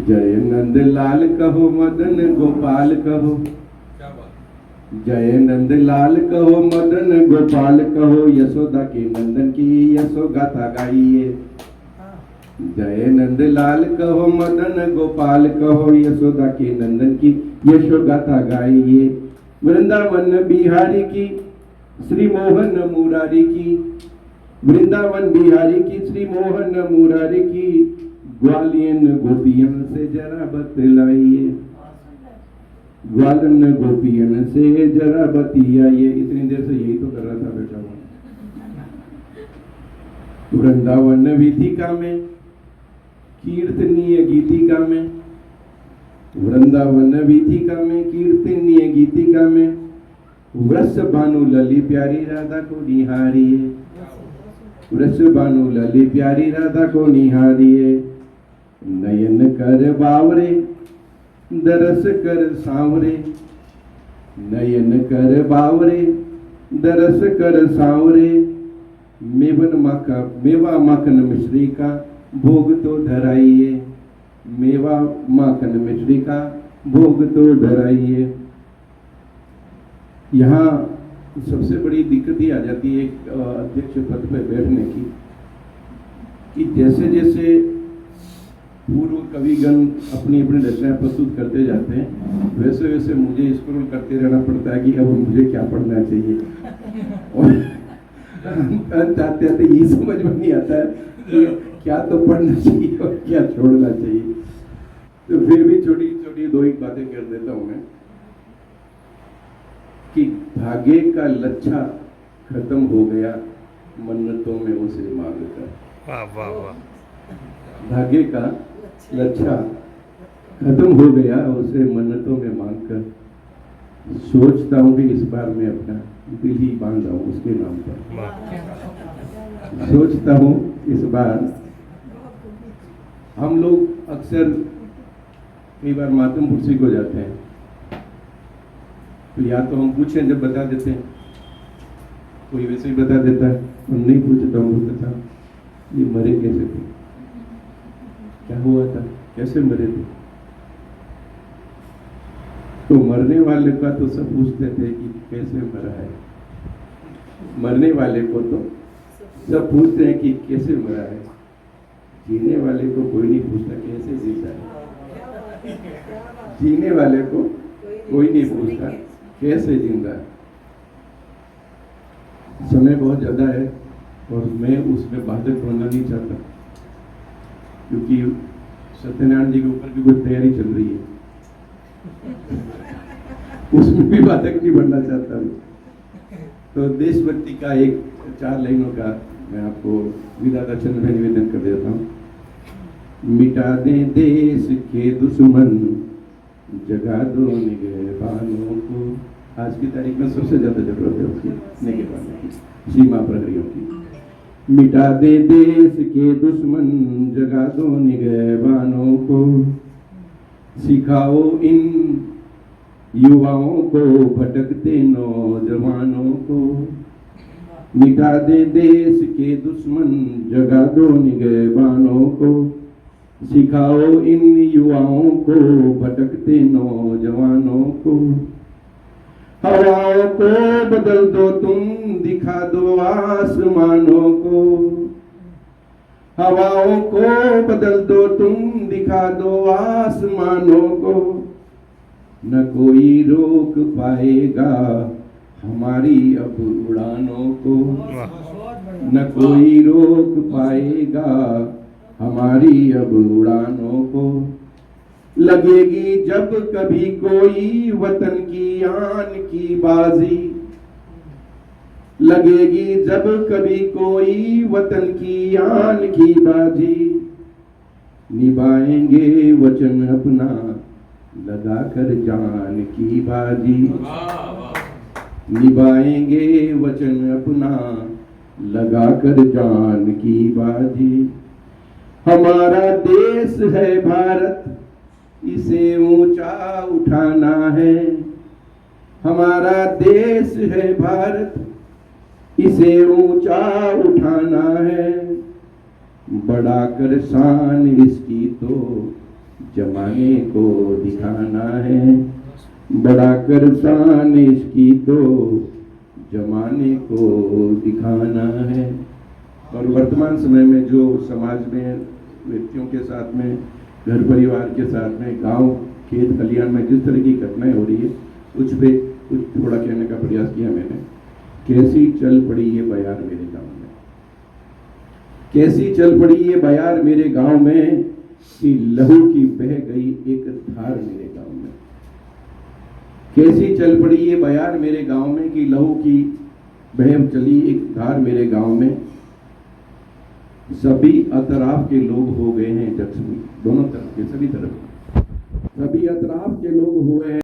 जय नंद लाल कहो मदन गोपाल कहो, जय नंद लाल कहो मदन गोपाल कहो, यशोदा के नंदन की यशो गाथा गाइए। जय नंद लाल कहो मदन गोपाल कहो, यशोदा के नंदन की यशो गाथा गाइए। वृंदावन बिहारी की श्री मोहन मुरारी की, वृंदावन बिहारी की श्री मोहन मुरारी की, ग्वालियन गोपियन से जरा बतलाइए, ग्वालन गोपियन से जरा बतियाइए। इतनी देर से यही तो कर रहा था बेटा। वृंदावन वीथिका में कीर्तनीय गीतिका में, वृंदावन वीथिका में कीर्तनीय गीतिका में, वृष भानु लली प्यारी राधा को निहारिए, वृष भानु लली प्यारी राधा को निहारिए। नयन कर बावरे दरस कर सांवरे, नयन कर बावरे दरस कर सांवरे, मेवा माखन मिश्री का भोग तो धराइए, मेवा माखन मिश्री का भोग तो धराइए। यहाँ सबसे बड़ी दिक्कत ही आ जाती है अध्यक्ष पद पर बैठने की, कि जैसे जैसे पूर्व कविगण अपनी अपनी रचनाएं प्रस्तुत करते जाते हैं, वैसे वैसे मुझे स्क्रॉल करते रहना पड़ता है कि अब मुझे क्या पढ़ना चाहिए। और चाहते आते ये समझ में नहीं आता है कि क्या तो पढ़ना चाहिए और क्या छोड़ना चाहिए। तो फिर भी छोटी छोटी दो एक बातें कर देता हूँ मैं, कि धागे का लच्छा खत्म हो गया मन्नतों में उसे मांग कर। वाह वाह वाह। धागे का लच्छा खत्म हो गया उसे मन्नतों में मांग कर, सोचता हूँ कि इस बार मैं अपना दिल ही बांधा हूँ उसके नाम पर। सोचता हूँ इस बार हम लोग अक्सर कई बार मातम पुरसी को जाते हैं, तो या तो हम पूछें जब बता देते हैं, कोई वैसे ही बता देता है, हम नहीं पूछे तो हम बोलते था ये मरे कैसे थे, क्या हुआ था, कैसे मरे थे। तो मरने वाले का तो सब पूछते थे कि कैसे मरा है, मरने वाले को तो सब पूछते हैं कि कैसे मरा है, जीने वाले को कोई नहीं पूछता कैसे जीता है, जीने वाले को कोई नहीं पूछता कैसे जिंदा है। समय बहुत ज्यादा है और मैं उसमें बाधक होना नहीं चाहता, क्योंकि सत्यनारायण जी के ऊपर भी कोई तैयारी चल रही है, उसमें भी बाधक नहीं बनना चाहता हूँ। तो देशभक्ति का एक 4 लाइनों का मैं आपको विधाता चंद्र में निवेदन कर देता हूँ। मिटा दे देश के दुश्मन, जगा दो निगहबानों को। आज की तारीख में सबसे ज्यादा जरूरत है उसकी, निगहबानों की, सीमा प्रहरियों की। मिटा दे देश के दुश्मन, जगा दो निगहबानों को, सिखाओ इन युवाओं को भटकते नौजवानों को। मिटा दे देश के दुश्मन, जगा दो निगहबानों को, सिखाओ इन युवाओं को भटकते नौजवानों को। हवाओं को बदल दो तुम, दिखा दो आसमानों को, हवाओं को बदल दो तुम, दिखा दो आसमानों को। न कोई रोक पाएगा हमारी अब उड़ानों को, न कोई रोक पाएगा हमारी अब उड़ानों को। लगेगी जब कभी कोई वतन की आन की बाजी, लगेगी जब कभी कोई वतन की आन की बाजी। निभाएंगे वचन अपना, लगा कर जान की बाजी। निभाएंगे वचन अपना, लगा कर जान की बाजी। हमारा देश है भारत, इसे ऊंचा उठाना है। हमारा देश है भारत, इसे ऊंचा उठाना है। बढ़ाकर शान इसकी तो जमाने को दिखाना है, बड़ा कर शान इसकी तो जमाने को दिखाना है। और वर्तमान समय में जो समाज में व्यक्तियों के साथ में, घर परिवार के साथ में, गांव खेत खलियान में जिस तरह की घटनाएं हो रही है, कुछ पे कुछ थोड़ा कहने का प्रयास किया मैंने। कैसी चल पड़ी ये बयार मेरे गांव में, कैसी चल पड़ी ये बयार मेरे गांव में, कि लहू की बह गई एक धार मेरे गांव में। कैसी चल पड़ी ये बयार मेरे गांव में, कि लहू की बह चली एक धार मेरे गांव में। सभी अतराफ के लोग हो गए हैं जख्मी, दोनों तरफ के, सभी तरफ सभी अतराफ के लोग हुए हैं